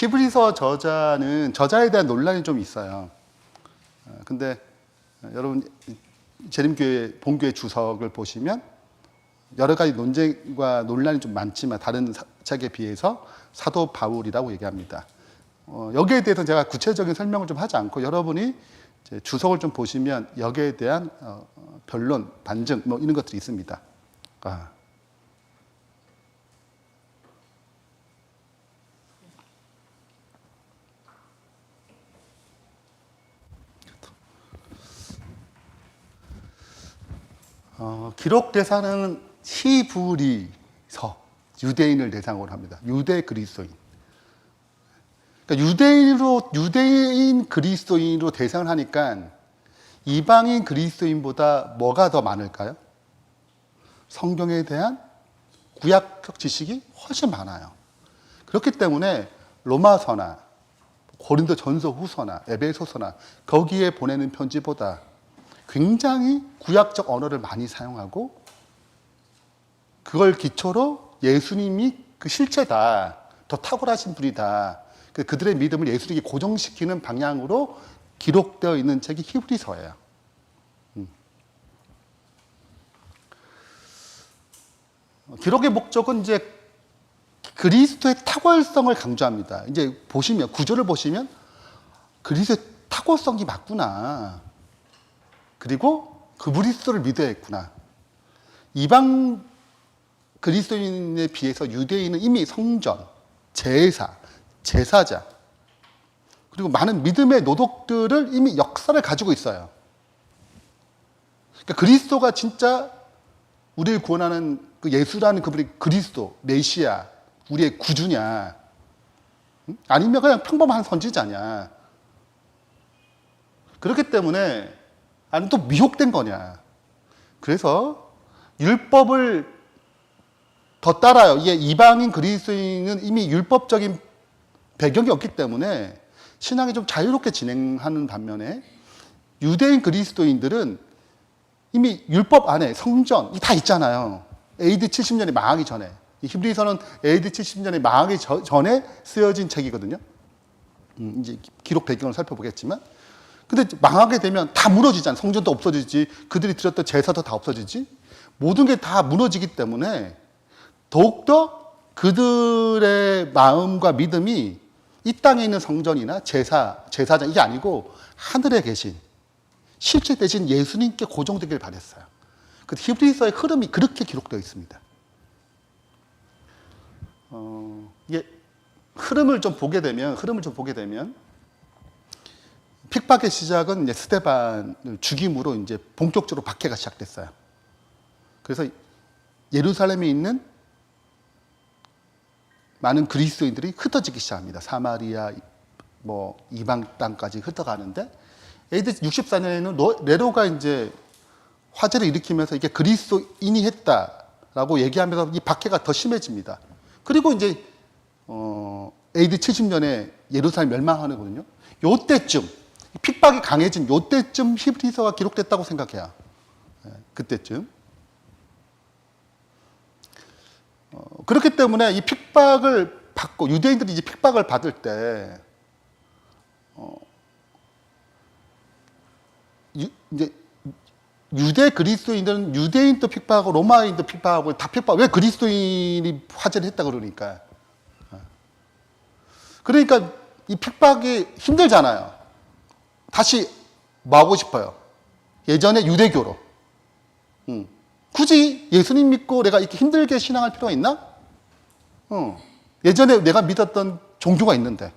히브리서 저자에 대한 논란이 좀 있어요. 근데 여러분 재림교회 본교회 주석을 보시면 여러 가지 논쟁과 논란이 좀 많지만 다른 책에 비해서 사도 바울이라고 얘기합니다. 여기에 대해서 제가 구체적인 설명을 좀 하지 않고 여러분이 이제 주석을 좀 보시면 여기에 대한 변론, 반증 뭐 이런 것들이 있습니다. 기록 대상은 히브리서, 유대인을 대상으로 합니다. 유대 그리스도인. 그러니까 유대인 그리스도인으로 대상을 하니까 이방인 그리스도인보다 뭐가 더 많을까요? 성경에 대한 구약적 지식이 훨씬 많아요. 그렇기 때문에 로마서나 고린도 전서 후서나 에베소서나 거기에 보내는 편지보다 굉장히 구약적 언어를 많이 사용하고 그걸 기초로 예수님이 그 실체다, 더 탁월하신 분이다, 그들의 믿음을 예수님이 고정시키는 방향으로 기록되어 있는 책이 히브리서예요. 기록의 목적은 이제 그리스도의 탁월성을 강조합니다. 이제 보시면 구조를 보시면 그리스도의 탁월성이 맞구나. 그리고 그 그리스도를 믿어야겠구나. 이방 그리스도인에 비해서 유대인은 이미 성전, 제사자, 그리고 많은 믿음의 노동들을 이미 역사를 가지고 있어요. 그러니까 그리스도가 진짜 우리를 구원하는 그 예수라는 그분이 그리스도, 메시아, 우리의 구주냐? 아니면 그냥 평범한 선지자냐? 그렇기 때문에 아니면 또 미혹된 거냐? 그래서 율법을 더 따라요. 이게 이방인 그리스도인은 이미 율법적인 배경이 없기 때문에 신앙이 좀 자유롭게 진행하는 반면에 유대인 그리스도인들은 이미 율법 안에 성전이 다 있잖아요. AD 70년에 망하기 전에. 히브리서는 AD 70년에 망하기 전에 쓰여진 책이거든요. 이제 기록 배경을 살펴보겠지만. 근데 망하게 되면 다 무너지잖아요. 성전도 없어지지, 그들이 드렸던 제사도 다 없어지지. 모든 게 다 무너지기 때문에 더욱더 그들의 마음과 믿음이 이 땅에 있는 성전이나 제사장 이게 아니고 하늘에 계신 실제 되신 예수님께 고정되길 바랬어요. 그 히브리서의 흐름이 그렇게 기록되어 있습니다. 이게 흐름을 좀 보게 되면 핍박의 시작은 이제 스데반을 죽임으로 이제 본격적으로 박해가 시작됐어요. 그래서 예루살렘에 있는 많은 그리스도인들이 흩어지기 시작합니다. 사마리아, 뭐 이방 땅까지 흩어가는데 AD 64년에는 네로가 이제 화제를 일으키면서 이게 그리스도인이 했다라고 얘기하면서 이 박해가 더 심해집니다. 그리고 이제 AD 70년에 예루살렘 멸망하는 거거든요. 요때쯤 핍박이 강해진 요때쯤 히브리서가 기록됐다고 생각해요. 그때쯤. 그렇기 때문에 이 핍박을 받고 유대인들이 이제 핍박을 받을 때 이제 유대 그리스도인들은 유대인도 핍박하고 로마인도 핍박하고 다 핍박. 왜 그리스도인이 화제를 했다 그러니까. 그러니까 이 핍박이 힘들잖아요. 다시 뭐 하고 싶어요? 예전에 유대교로. 굳이 예수님 믿고 내가 이렇게 힘들게 신앙할 필요가 있나? 예전에 내가 믿었던 종교가 있는데.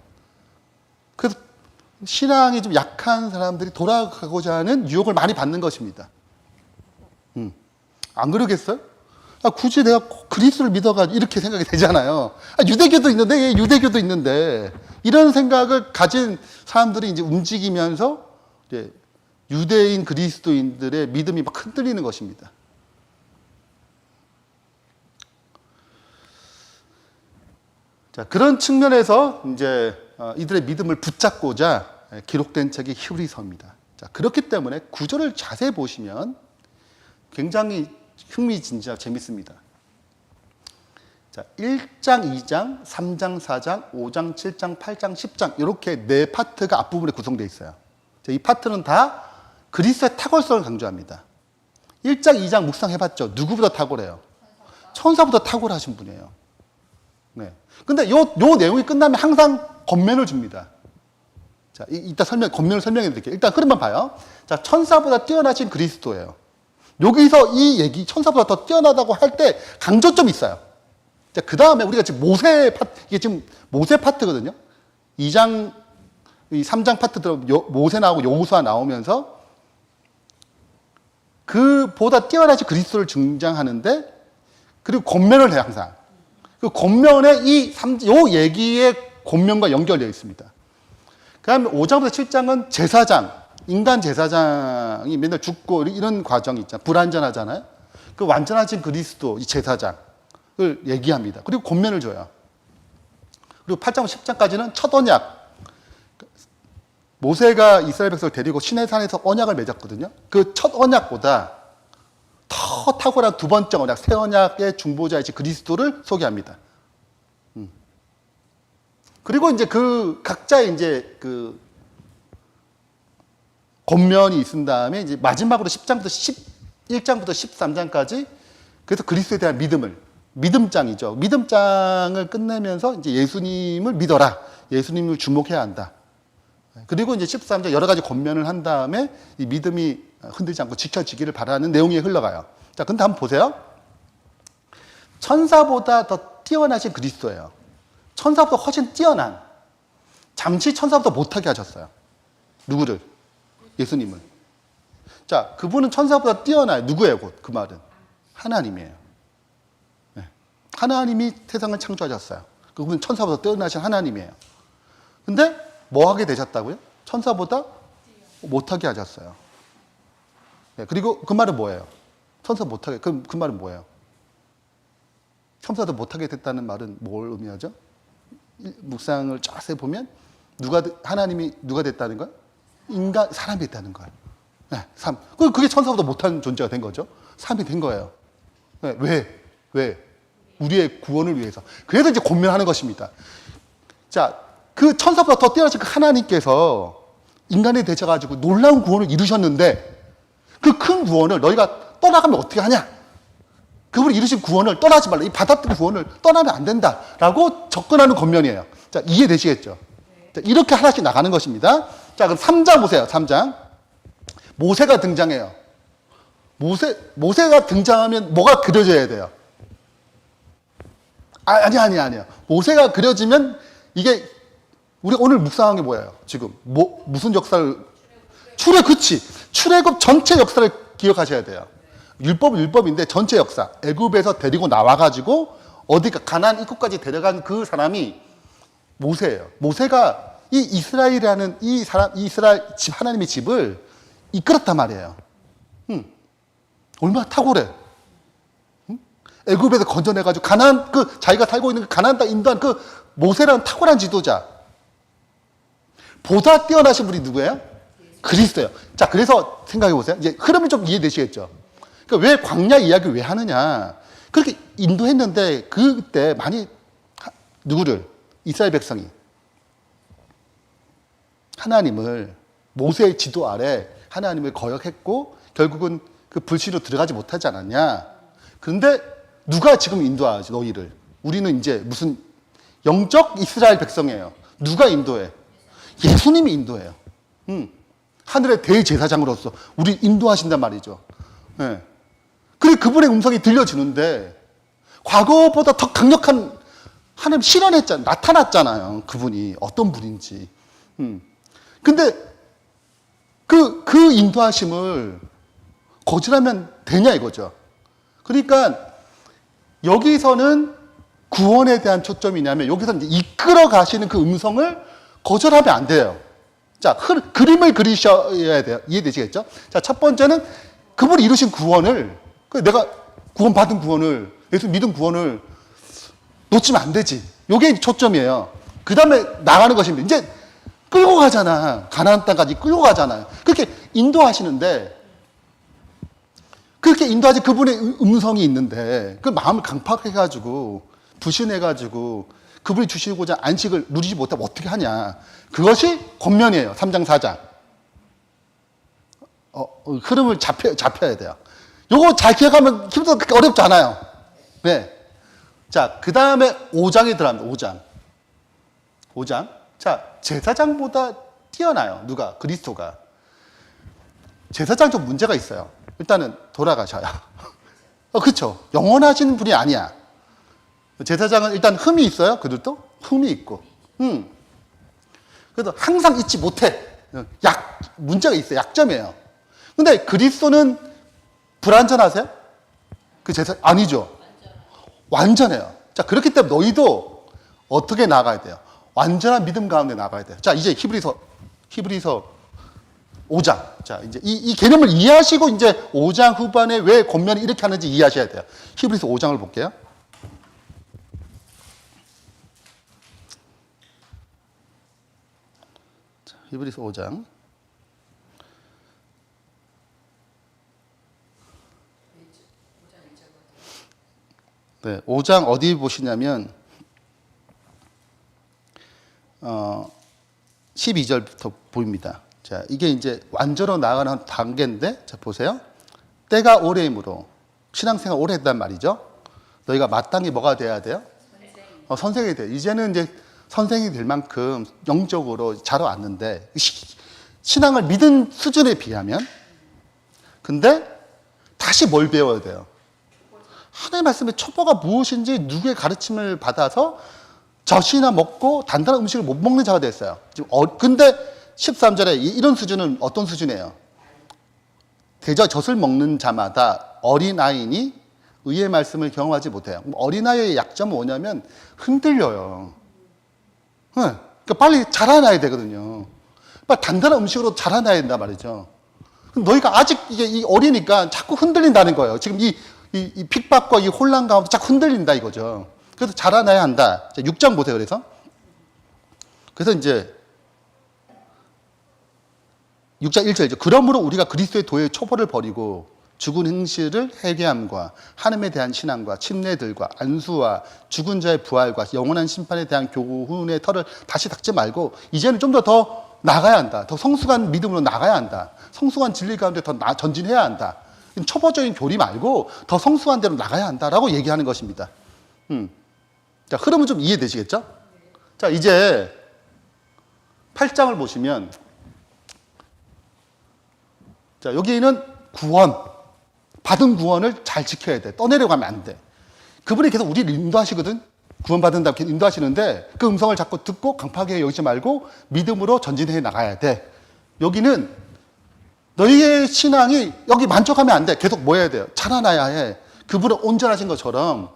그래서 신앙이 좀 약한 사람들이 돌아가고자 하는 유혹을 많이 받는 것입니다. 안 그러겠어요? 굳이 내가 그리스도를 믿어가지고 이렇게 생각이 되잖아요. 유대교도 있는데 이런 생각을 가진 사람들이 이제 움직이면서 이제 유대인 그리스도인들의 믿음이 막 흔들리는 것입니다. 자, 그런 측면에서 이제 이들의 믿음을 붙잡고자 기록된 책이 히브리서입니다. 자, 그렇기 때문에 구절을 자세히 보시면 굉장히 흥미진진하고 재밌습니다. 자, 1장, 2장, 3장, 4장, 5장, 7장, 8장, 10장 이렇게 네 파트가 앞부분에 구성되어 있어요. 자, 이 파트는 다 그리스도의 탁월성을 강조합니다. 1장, 2장 묵상해봤죠? 누구보다 탁월해요? 천사보다 탁월하신 분이에요. 네. 근데 요 내용이 끝나면 항상 겉면을 줍니다. 자, 이따 겉면을 설명해 드릴게요. 일단 흐름만 봐요. 자, 천사보다 뛰어나신 그리스도예요. 여기서 이 얘기, 천사보다 더 뛰어나다고 할 때 강조점이 있어요. 자, 그 다음에 우리가 지금 이게 지금 모세 파트거든요. 2장, 3장 파트 들어 모세 나오고 여호수아 나오면서 그보다 뛰어나신 그리스도를 등장하는데 그리고 겉면을 해요, 항상. 그 겉면에 요 얘기의 겉면과 연결되어 있습니다. 그 다음에 5장부터 7장은 제사장, 인간 제사장이 맨날 죽고 이런 과정이 있잖아요. 불완전하잖아요. 그 완전하신 그리스도, 이 제사장을 얘기합니다. 그리고 겉면을 줘요. 그리고 8장부터 10장까지는 첫 언약. 모세가 이스라엘 백성을 데리고 시내산에서 언약을 맺었거든요. 그 첫 언약보다 더 탁월한 두 번째 언약, 새 언약의 중보자이신 그리스도를 소개합니다. 그리고 이제 그 각자의 이제 그 겉면이 있은 다음에 이제 마지막으로 11장부터 13장까지 그래서 그리스도에 대한 믿음장이죠. 믿음장을 끝내면서 이제 예수님을 믿어라. 예수님을 주목해야 한다. 그리고 이제 13장 여러 가지 겉면을 한 다음에 이 믿음이 흔들리지 않고 지켜지기를 바라는 내용이 흘러가요. 자, 근데 한번 보세요. 천사보다 더 뛰어나신 그리스도예요. 천사보다 훨씬 뛰어난. 잠시 천사보다 못하게 하셨어요. 누구를? 예수님을. 자, 그분은 천사보다 뛰어나요. 누구예요, 곧? 그 말은? 하나님이에요. 네. 하나님이 세상을 창조하셨어요. 그분은 천사보다 뛰어나신 하나님이에요. 근데 뭐 하게 되셨다고요? 천사보다 못하게 하셨어요. 네, 그리고 그 말은 뭐예요? 천사 못하게, 그 말은 뭐예요? 천사도 못하게 됐다는 말은 뭘 의미하죠? 묵상을 자세히 보면 하나님이 누가 됐다는 거예요? 사람이 됐다는 거예요. 네, 그게 천사보다 못한 존재가 된 거죠. 사람이 된 거예요. 네, 왜? 우리의 구원을 위해서. 그래서 이제 권면하는 것입니다. 자, 그 천사보다 더 뛰어나신 그 하나님께서 인간이 되셔가지고 놀라운 구원을 이루셨는데 그 큰 구원을 너희가 떠나가면 어떻게 하냐? 그분이 이루신 구원을 떠나지 말라. 이 받았던 구원을 떠나면 안 된다라고 접근하는 권면이에요. 자, 이해되시겠죠? 자, 이렇게 하나씩 나가는 것입니다. 자, 그럼 3장 보세요. 3장. 모세가 등장해요. 모세가 등장하면 뭐가 그려져야 돼요? 아니야. 모세가 그려지면 이게 우리 오늘 묵상한 게 뭐예요? 지금 무슨 역사를 출애굽 전체 역사를 기억하셔야 돼요. 율법은 율법인데 전체 역사. 애굽에서 데리고 나와가지고 어디가 가나안 입구까지 데려간 그 사람이 모세예요. 모세가 이 이스라엘이라는 이스라엘 집 하나님의 집을 이끌었단 말이에요. 얼마나 탁월해. 애굽에서 건져내가지고 가나안 자기가 살고 있는 가나안 땅 인도한 그 모세라는 탁월한 지도자. 보다 뛰어나신 분이 누구예요? 그리스도예요. 자, 그래서 생각해 보세요. 이제 흐름이 좀 이해되시겠죠? 그러니까 왜 광야 이야기를 왜 하느냐? 그렇게 인도했는데 그때 많이 누구를? 이스라엘 백성이 하나님을 모세의 지도 아래 하나님을 거역했고 결국은 그 불신으로 들어가지 못하지 않았냐? 그런데 누가 지금 인도하지 너희를? 우리는 이제 무슨 영적 이스라엘 백성이에요. 누가 인도해? 예수님이 인도해요. 하늘의 대제사장으로서 우리 인도하신단 말이죠. 네. 그리고 그분의 음성이 들려주는데 과거보다 더 강력한 하나님 나타났잖아요. 그분이 어떤 분인지. 근데 그 인도하심을 거절하면 되냐 이거죠. 그러니까 여기서는 구원에 대한 초점이냐면 여기서 이제 이끌어 가시는 그 음성을 거절하면 안 돼요. 자, 그림을 그리셔야 돼요. 이해되시겠죠? 자, 첫 번째는 그분이 이루신 구원을, 내가 구원받은 구원을, 예수 믿은 구원을 놓치면 안 되지. 요게 초점이에요. 그 다음에 나가는 것입니다. 이제 끌고 가잖아. 가나안 땅까지 끌고 가잖아요. 그렇게 인도하시는데, 그렇게 인도하지 그분의 음성이 있는데, 그 마음을 강팍해가지고, 불신해가지고 그분이 주시고자 안식을 누리지 못하면 어떻게 하냐. 그것이 권면이에요. 3장 4장. 흐름을 잡혀야 돼요. 요거 잘 기억하면 힘들어 어렵지 않아요. 네. 자, 그 다음에 5장에 들어갑니다. 5장. 자, 제사장보다 뛰어나요. 누가? 그리스도가. 제사장 좀 문제가 있어요. 일단은 돌아가셔요. 그렇죠. 영원하신 분이 아니야. 제사장은 일단 흠이 있어요. 그들도 흠이 있고. 그래서 항상 잊지 못해. 문제가 있어요. 약점이에요. 근데 그리스도는 불완전하세요? 그 제사 아니죠. 완전해요. 자, 그렇기 때문에 너희도 어떻게 나가야 돼요? 완전한 믿음 가운데 나가야 돼요. 자, 이제 히브리서 5장. 자, 이제 이 개념을 이해하시고 이제 5장 후반에 왜 권면이 이렇게 하는지 이해하셔야 돼요. 히브리서 5장을 볼게요. 자, 히브리서 5장. 네, 5장 어디 보시냐면 12절부터 보입니다. 자, 이게 이제 완전으로 나아가는 단계인데, 자, 보세요. 때가 오래이므로, 신앙생활 오래 했단 말이죠. 너희가 마땅히 뭐가 돼야 돼요? 선생이 돼요. 이제는 이제 선생이 될 만큼 영적으로 자라왔는데, 신앙을 믿은 수준에 비하면, 근데 다시 뭘 배워야 돼요? 하나님의 말씀의 첩보가 무엇인지 누구의 가르침을 받아서 젖이나 먹고 단단한 음식을 못 먹는 자가 됐어요. 근데 13절에 이런 수준은 어떤 수준이에요? 대저 젖을 먹는 자마다 어린아이니 의의 말씀을 경험하지 못해요. 어린아이의 약점은 뭐냐면 흔들려요. 그러니까 빨리 자라나야 되거든요. 빨리 단단한 음식으로 자라나야 된단 말이죠. 너희가 아직 이게 어리니까 자꾸 흔들린다는 거예요. 지금 이 핍박과 이 혼란 가운데 자꾸 흔들린다 이거죠. 그래서 자라나야 한다. 6장 보세요. 그래서 이제 6장 1절 그러므로 우리가 그리스도의 도의 초보를 버리고 죽은 행실을 회개함과 하나님에 대한 신앙과 침례들과 안수와 죽은 자의 부활과 영원한 심판에 대한 교훈의 털을 다시 닦지 말고 이제는 좀 더 나가야 한다. 더 성숙한 믿음으로 나가야 한다. 성숙한 진리 가운데 더 전진해야 한다. 초보적인 교리 말고 더 성숙한 대로 나가야 한다라고 얘기하는 것입니다. 자, 흐름은 좀 이해되시겠죠? 자, 이제 8장을 보시면 자, 여기는 구원, 받은 구원을 잘 지켜야 돼. 떠내려가면 안 돼. 그분이 계속 우리를 인도하시거든. 구원받은다고 인도하시는데 그 음성을 자꾸 듣고 강팍하게 여기지 말고 믿음으로 전진해 나가야 돼. 여기는 너희의 신앙이 여기 만족하면 안 돼. 계속 뭐 해야 돼요? 자라나야 해. 그분은 온전하신 것처럼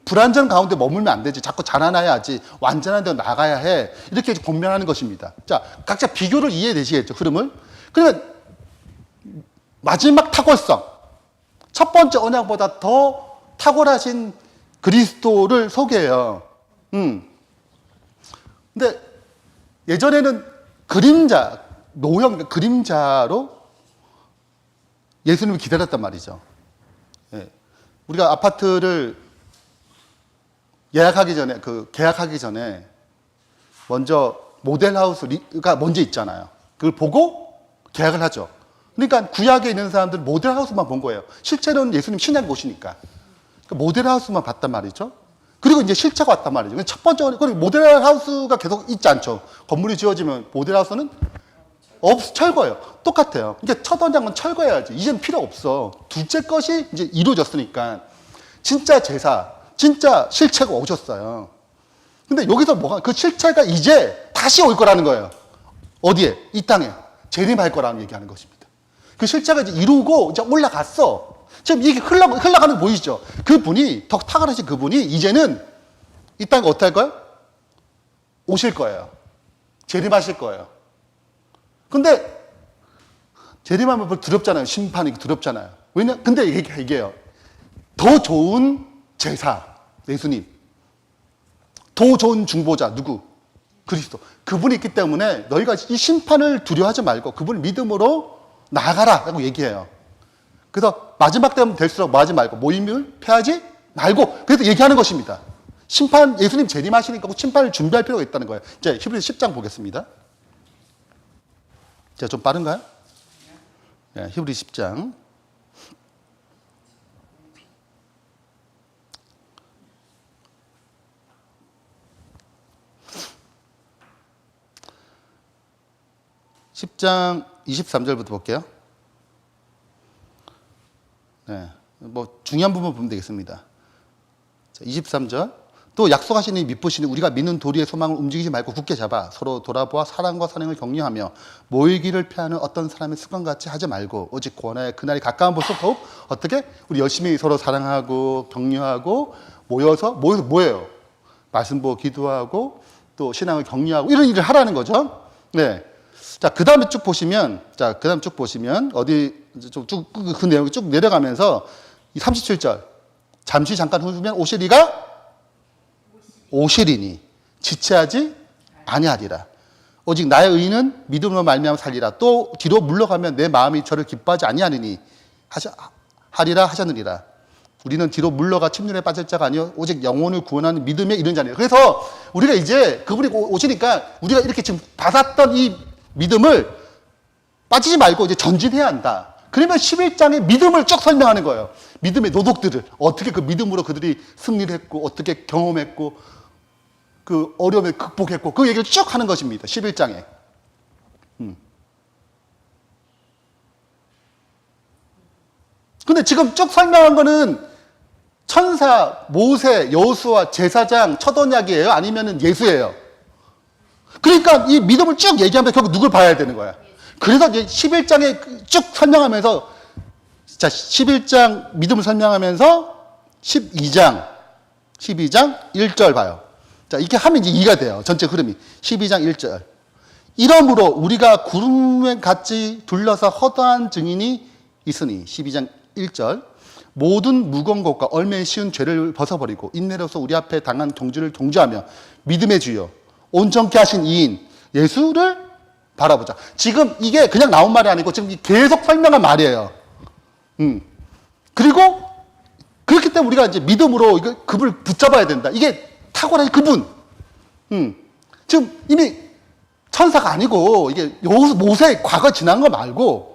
불완전 가운데 머물면 안 되지. 자꾸 자라나야지. 완전한 데로 나가야 해. 이렇게 권면하는 것입니다. 자, 각자 비교를 이해되시겠죠? 흐름을. 그러면 마지막 탁월성. 첫 번째 언약보다 더 탁월하신 그리스도를 소개해요. 근데 예전에는 그림자, 노형, 그림자로 예수님을 기다렸단 말이죠. 예. 우리가 아파트를 계약하기 전에 먼저 모델하우스가 먼저 있잖아요. 그걸 보고 계약을 하죠. 그러니까 구약에 있는 사람들은 모델하우스만 본 거예요. 실제로는 예수님 신약 모시니까. 그러니까 모델하우스만 봤단 말이죠. 그리고 이제 실체가 왔단 말이죠. 첫 번째, 그리고 모델하우스가 계속 있지 않죠. 건물이 지어지면 모델하우스는 철거예요. 똑같아요. 이제 첫 언약은 철거해야지. 이제는 필요 없어. 둘째 것이 이제 이루어졌으니까. 진짜 제사, 진짜 실체가 오셨어요. 근데 여기서 그 실체가 이제 다시 올 거라는 거예요. 어디에? 이 땅에. 재림할 거라는 얘기하는 것입니다. 그 실체가 이제 이루고 이제 올라갔어. 지금 이게 흘러가는 거 보이시죠? 그분이, 더 탁월하신 그분이 이제는 이 땅에 어떻게 할 거예요? 오실 거예요. 재림하실 거예요. 근데 재림하면 별로 두렵잖아요. 심판이 두렵잖아요. 근데 얘기해요. 더 좋은 제사, 예수님. 더 좋은 중보자, 누구? 그리스도. 그분이 있기 때문에 너희가 이 심판을 두려워하지 말고 그분을 믿음으로 나아가라 라고 얘기해요. 그래서 마지막 때면 될수록 뭐 하지 말고 모임을 패하지 말고 그래서 얘기하는 것입니다. 심판, 예수님 재림하시니까 꼭 심판을 준비할 필요가 있다는 거예요. 이제 히브리서 10장 보겠습니다. 자, 좀 빠른가요? 네, 히브리서 10장. (10장) 23절부터 볼게요. 네, 뭐 중요한 부분 보면 되겠습니다. 자, 23절. 또 약속하신 이 미쁘시니 우리가 믿는 도리의 소망을 움직이지 말고 굳게 잡아 서로 돌아보아 사랑과 선행을 격려하며 모이기를 피하는 어떤 사람의 습관같이 하지 말고 오직 구원의 그날이 가까운 볼수록 더욱 어떻게 우리 열심히 서로 사랑하고 격려하고 모여서 뭐예요? 말씀 보고 기도하고 또 신앙을 격려하고 이런 일을 하라는 거죠. 네. 자, 그 다음에 쭉 보시면, 어디, 그 내용이 쭉 내려가면서, 이 37절. 잠시 잠깐 후면 오시리니, 지체하지 아니하리라. 오직 나의 의인은 믿음으로 말미암아 살리라. 또 뒤로 물러가면 내 마음이 저를 기뻐하지 아니하리니, 하리라 하셨느니라. 우리는 뒤로 물러가 침륜에 빠질 자가 아니요 오직 영혼을 구원하는 믿음에 이른 자니라. 그래서 우리가 이제 그분이 오시니까 우리가 이렇게 지금 받았던 이 믿음을 빠지지 말고 이제 전진해야 한다. 그러면 11장의 믿음을 쭉 설명하는 거예요. 믿음의 노독들을 어떻게 그 믿음으로 그들이 승리를 했고 어떻게 경험했고 그 어려움을 극복했고 그 얘기를 쭉 하는 것입니다. 11장에. 근데 지금 쭉 설명한 거는 천사, 모세, 여호수아, 제사장, 첫 언약이에요? 아니면 예수예요? 그러니까 이 믿음을 쭉 얘기하면서 결국 누굴 봐야 되는 거야. 그래서 이제 11장에 쭉 설명하면서, 자, 11장 믿음을 설명하면서 12장 1절 봐요. 자, 이렇게 하면 이제 이해가 돼요. 전체 흐름이. 12장 1절. 이러므로 우리가 구름에 같이 둘러서 허다한 증인이 있으니, 12장 1절. 모든 무거운 것과 얼매에 쉬운 죄를 벗어버리고 인내로서 우리 앞에 당한 경주를 경주하며 믿음의 주여 온전케 하신 이인 예수를 바라보자. 지금 이게 그냥 나온 말이 아니고 지금 계속 설명한 말이에요. 그리고 그렇기 때문에 우리가 이제 믿음으로 그분을 붙잡아야 된다. 이게 탁월한 그분. 지금 이미 천사가 아니고 이게 모세의 과거 지난 거 말고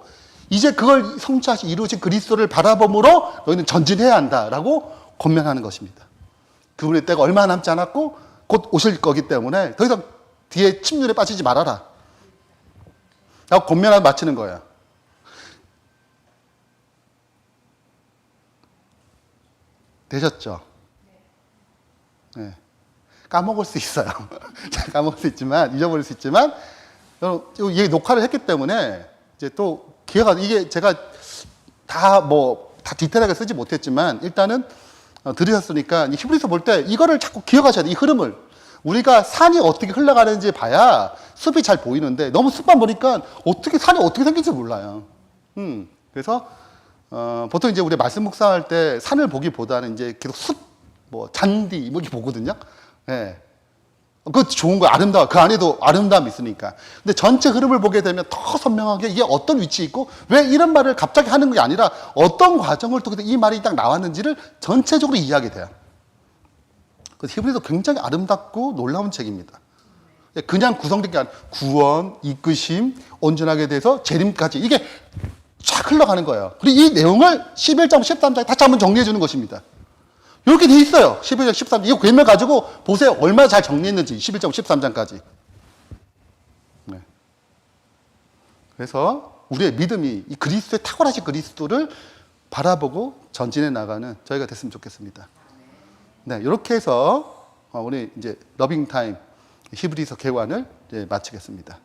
이제 그걸 성취하시 이루어진 그리스도를 바라봄으로 너희는 전진해야 한다라고 권면하는 것입니다. 그분의 때가 얼마 남지 않았고 곧 오실 거기 때문에 더 이상 뒤에 침륜에 빠지지 말아라 라고 권면하고 마치는 거예요. 되셨죠? 네. 까먹을 수 있어요. 까먹을 수 있지만, 잊어버릴 수 있지만, 이 녹화를 했기 때문에 이제 또 기회가, 이게 제가 다 디테일하게 쓰지 못했지만, 일단은 들으셨으니까, 히브리서 볼 때 이거를 자꾸 기억하셔야 돼요. 이 흐름을. 우리가 산이 어떻게 흘러가는지 봐야 숲이 잘 보이는데, 너무 숲만 보니까 산이 어떻게 생긴지 몰라요. 그래서, 보통 이제 우리 말씀 묵상할 때 산을 보기보다는 이제 계속 숲, 잔디, 이렇게 보거든요. 예. 그거 좋은 거야. 아름다워. 그 안에도 아름다움이 있으니까. 근데 전체 흐름을 보게 되면 더 선명하게 이게 어떤 위치에 있고 왜 이런 말을 갑자기 하는 게 아니라 어떤 과정을 통해서 이 말이 딱 나왔는지를 전체적으로 이해하게 돼요. 그래서 히브리서 굉장히 아름답고 놀라운 책입니다. 그냥 구성된 게 아니라 구원, 이끄심, 온전하게 돼서 재림까지 이게 쫙 흘러가는 거예요. 그리고 이 내용을 11장, 13장에 다시 한번 정리해 주는 것입니다. 이렇게 돼 있어요. 11장, 13장. 이거 괴물 가지고 보세요. 얼마나 잘 정리했는지. 11장, 13장까지. 네. 그래서 우리의 믿음이 이 그리스도의 탁월하신 그리스도를 바라보고 전진해 나가는 저희가 됐으면 좋겠습니다. 네. 이렇게 해서 우리 이제 러빙타임 히브리서 개관을 이제 마치겠습니다.